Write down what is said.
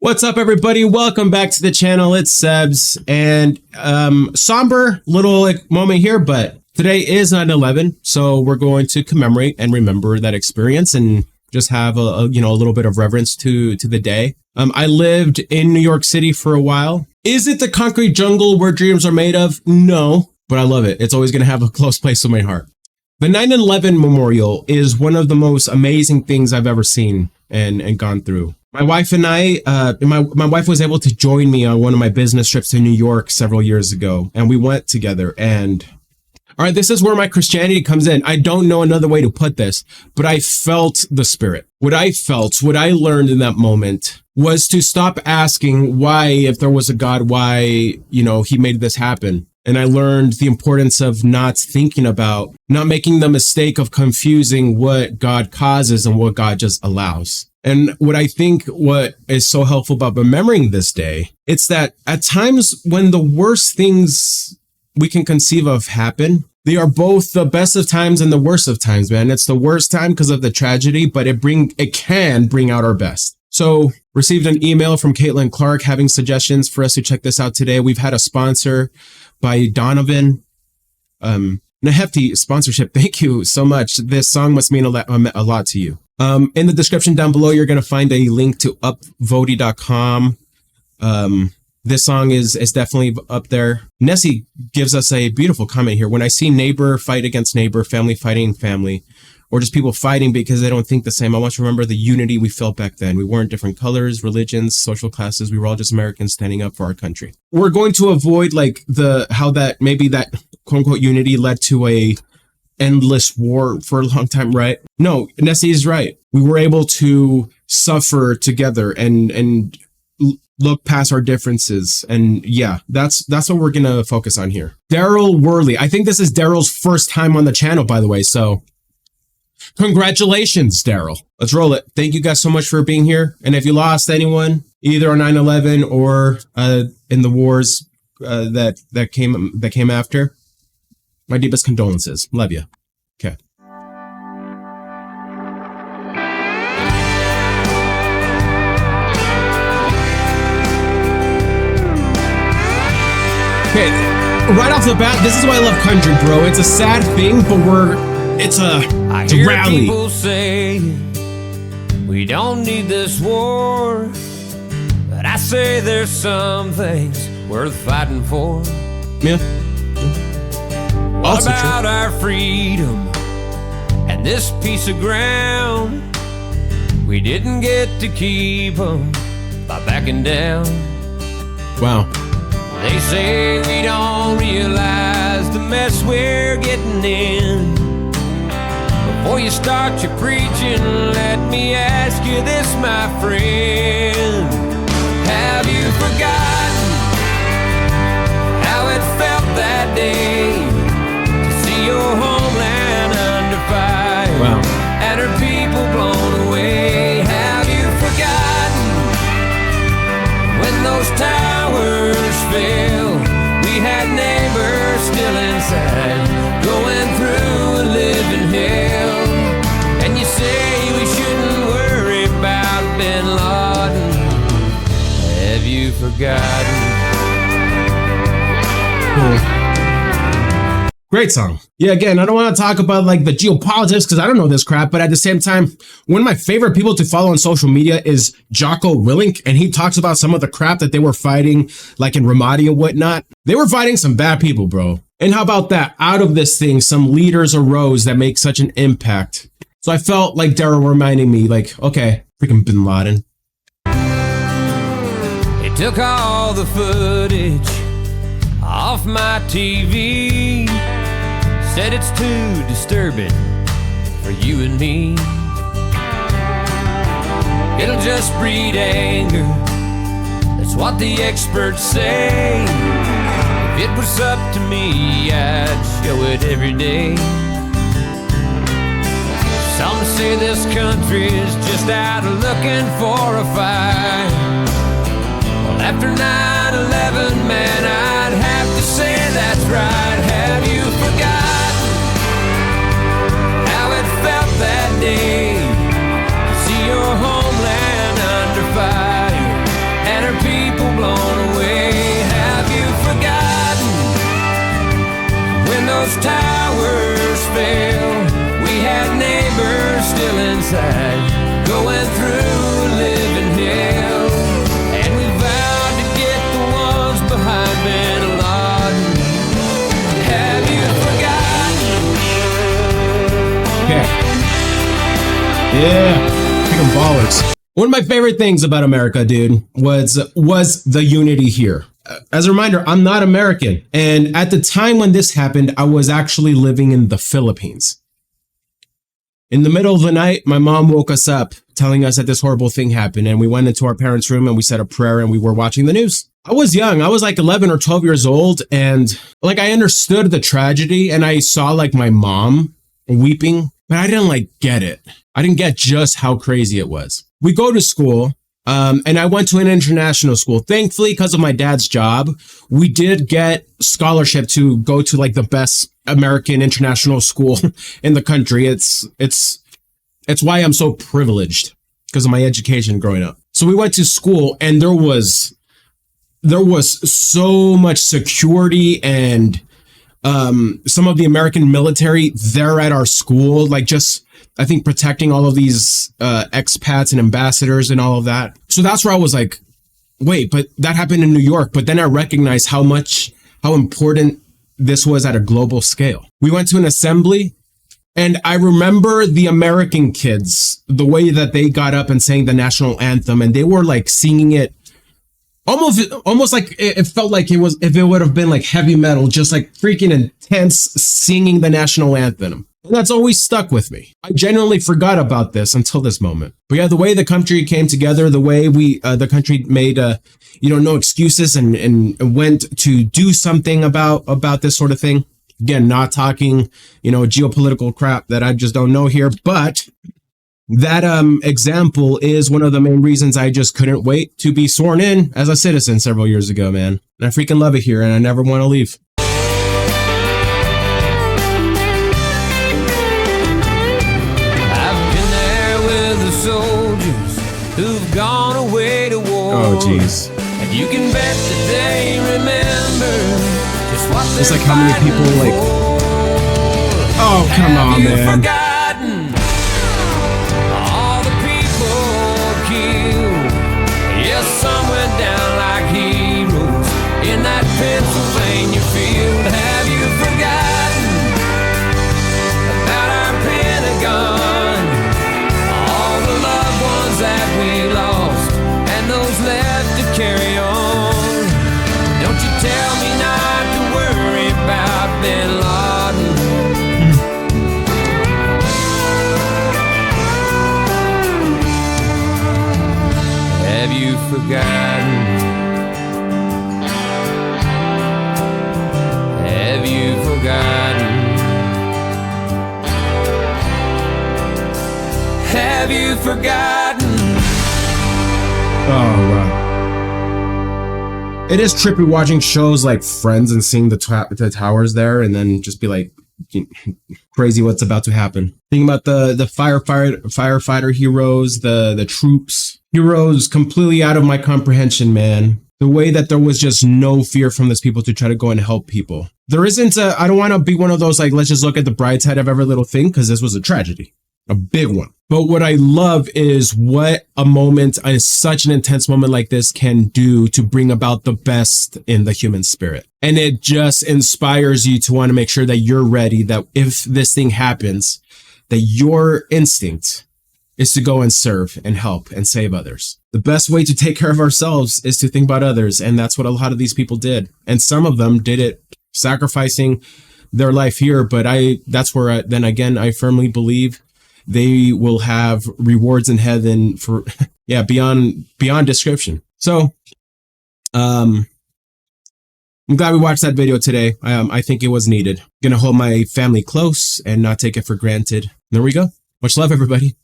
What's up, everybody? Welcome back to the channel. It's Sebs, and somber little moment here, but today is 9/11, so we're going to commemorate and remember that experience and just have a little bit of reverence to the day. I lived in New York City for a while. Is it the concrete jungle where dreams are made of? No, but I love it. It's always going to have a close place in my heart. The 9/11 Memorial is one of the most amazing things I've ever seen and gone through. My wife and I, my wife was able to join me on one of my business trips to New York several years ago, and we went together. And all right, this is where my Christianity comes in. I don't know another way to put this, but I felt the spirit. What I learned in that moment was to stop asking why, if there was a God, why, he made this happen. And I learned the importance of not making the mistake of confusing what God causes and what God just allows. And what is so helpful about remembering this day, it's that at times when the worst things we can conceive of happen, they are both the best of times and the worst of times, man. It's the worst time because of the tragedy, but it can bring out our best. So received an email from Caitlin Clark having suggestions for us to check this out today. We've had a sponsor by Donovan, a hefty sponsorship. Thank you so much. This song must mean a lot to you. In the description down below, you're going to find a link to UPVOTE.com. This song is definitely up there. Nessie gives us a beautiful comment here. When I see neighbor fight against neighbor, family fighting family, or just people fighting because they don't think the same, I want to remember the unity we felt back then. We weren't different colors, religions, social classes. We were all just Americans standing up for our country. We're going to avoid how that quote unquote unity led to a endless war for a long time, right? No, Nessie is right. We were able to suffer together and look past our differences. And yeah, that's what we're going to focus on here. Darryl Worley. I think this is Darryl's first time on the channel, by the way. So congratulations, Darryl. Let's roll it. Thank you guys so much for being here. And if you lost anyone, either on 9/11 or in the wars that came after, my deepest condolences. Love you. Okay. Okay, right off the bat, this is why I love country, bro. It's a sad thing, but it's a rally. People say we don't need this war, but I say there's some things worth fighting for. Yeah. What about our freedom and this piece of ground? We didn't get to keep them by backing down. Wow. They say we don't realize the mess we're getting in. Before you start your preaching, let me ask you this, my friend. Have you forgotten how it felt that day? Your homeland under fire, wow, and her people blown away. Have you forgotten when those towers fell? We had neighbors still inside, going through a living hell. And you say we shouldn't worry about Bin Laden. Have you forgotten? Great song. Yeah, again, I don't want to talk about the geopolitics because I don't know this crap, but at the same time, one of my favorite people to follow on social media is Jocko Willink, and he talks about some of the crap that they were fighting, like in Ramadi and whatnot. They were fighting some bad people, bro. And how about that? Out of this thing, some leaders arose that make such an impact. So I felt like Darryl reminding me, okay, freaking Bin Laden. It took all the footage off my TV. Said it's too disturbing for you and me. It'll just breed anger, that's what the experts say. If it was up to me, I'd show it every day. Some say this country's just out looking for a fight. Well, after 9/11, man, I'd have to say that's right. Have you forgotten how it felt that day to see your homeland under fire Yeah, freaking ballers. One of my favorite things about America, dude, was the unity here. As a reminder, I'm not American. And at the time when this happened, I was actually living in the Philippines. In the middle of the night, my mom woke us up telling us that this horrible thing happened. And we went into our parents' room and we said a prayer and we were watching the news. I was young. I was like 11 or 12 years old. And like, I understood the tragedy and I saw like my mom weeping, but I didn't like get it. I didn't get just how crazy it was. We go to school, and I went to an international school. Thankfully, because of my dad's job, we did get scholarship to go to like the best American international school in the country. It's why I'm so privileged because of my education growing up. So we went to school, and there was so much security and some of the American military there at our school, like just, I think, protecting all of these expats and ambassadors and all of that. So that's where I was like, wait, but that happened in New York. But then I recognized how important this was at a global scale. We went to an assembly, and I remember the American kids, the way that they got up and sang the national anthem, and they were like singing it almost like it felt like it was, if it would have been like heavy metal, just like freaking intense singing the national anthem. And that's always stuck with me. I genuinely forgot about this until this moment. But yeah, the way the country came together, the way the country made, no excuses and went to do something about this sort of thing. Again, not talking, geopolitical crap that I just don't know here, but that example is one of the main reasons I just couldn't wait to be sworn in as a citizen several years ago, man. And I freaking love it here, and I never want to leave. I've been there with the soldiers who've gone away to war. Oh, jeez. And you can bet that they remember just what they're it's like how many people like. Oh, come on, man. Forgotten some went down like heroes in that Pennsylvania field. Have you forgotten about our Pentagon? All the loved ones that we lost and those left to carry on. Don't you tell me not to worry about Bin Laden. Have you forgotten? Have you forgotten? Have you forgotten? Oh, wow. It is trippy watching shows like Friends and seeing the towers there and then just be like, crazy what's about to happen. Thinking about the firefighter heroes, the troops. Heroes completely out of my comprehension, man. The way that there was just no fear from these people to try to go and help people. There isn't I don't want to be one of those, like, let's just look at the bright side of every little thing, because this was a tragedy, a big one. But what I love is what a moment, such an intense moment like this can do to bring about the best in the human spirit. And it just inspires you to want to make sure that you're ready, that if this thing happens, that your instinct is to go and serve and help and save others. The best way to take care of ourselves is to think about others. And that's what a lot of these people did. And some of them did it sacrificing their life here. But that's where then again, I firmly believe they will have rewards in heaven for, beyond description. So, I'm glad we watched that video today. I think it was needed. Gonna hold my family close and not take it for granted. There we go. Much love, everybody.